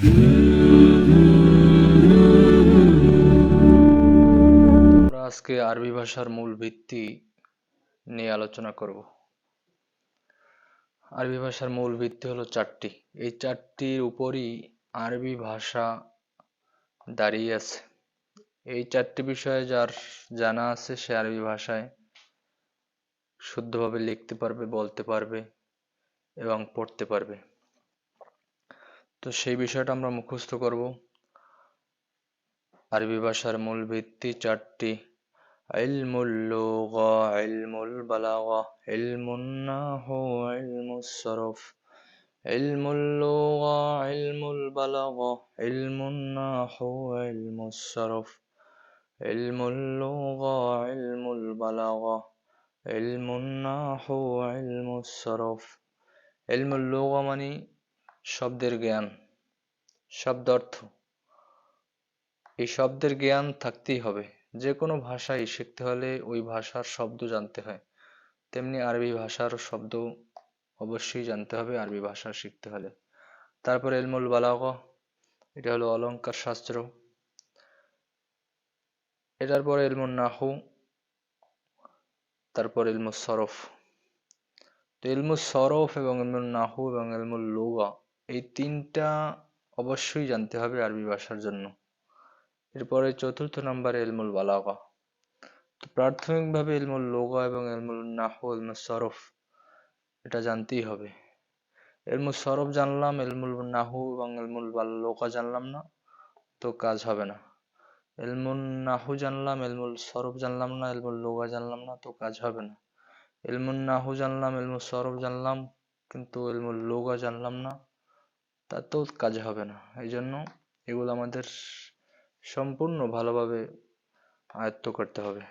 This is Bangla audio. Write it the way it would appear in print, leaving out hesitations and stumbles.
আমরা আজকে আরবি ভাষার মূল ভিত্তি নিয়ে আলোচনা করব। আরবি ভাষার মূল ভিত্তি হলো চারটি। এই চারটির উপরই আরবি ভাষা দাঁড়িয়ে আছে। এই চারটি বিষয়ে যার জানা আছে সে আরবি ভাষায় শুদ্ধভাবে লিখতে পারবে, বলতে পারবে এবং পড়তে পারবে। তো সেই বিষয়টা আমরা মুখস্থ করব। আরবি ভাষার মূল ভিত্তি চারটি: ইলমুল লুগা, ইলমুল বালাগা, ইলমুন নাহু, ইলমুস সরফ। ইলমুল লুগা, ইলমুল বালাগা, ইলমুন নাহু, ইলমুস সরফ। ইলমুল লুগা, ইলমুল বালাগা, ইলমুন নাহু, ইলমুস সরফ। ইলমুল লুগা মানে শব্দের জ্ঞান, শব্দার্থ। এই শব্দের জ্ঞান থাকতেই হবে। যে কোনো ভাষাই শিখতে হলে ওই ভাষার শব্দ জানতে হয়, তেমনি আরবি ভাষার শব্দ অবশ্যই জানতে হবে আরবি ভাষা শিখতে হলে। তারপর ইলমুল বালাগা, এটা হলো অলংকার শাস্ত্র। এটার পরে ইলমুন নাহু, তারপর ইলমুস সরফ। তো ইলমুস সরফ এবং ইলমুন নাহু এবং ইলমুল লুগা, এই তিনটা অবশ্যই জানতে হবে আরবি ভাষার জন্য। এরপরে চতুর্থ নম্বরে ইলমুল বালাগা। তো প্রাথমিকভাবে ইলমুল লুগা এবং ইলমুল নাহু, ইলমুস সরফ এটা জানতেই হবে। ইলমুল সরফ জানলাম, ইলমুল নাহু এবং ইলমুল লুগা জানলাম না, তো কাজ হবে না। ইলমুল নাহু জানলাম, ইলমুল সরফ জানলাম না, ইলমুল লুগা জানলাম না, তো কাজ হবে না। ইলমুল নাহু জানলাম, ইলমুল সরফ জানলাম, কিন্তু ইলমুল লুগা জানলাম না, তাতেও কাজ হবে না। এই জন্য এগুলো আমাদের সম্পূর্ণ ভালোভাবে আয়ত্ত করতে হবে।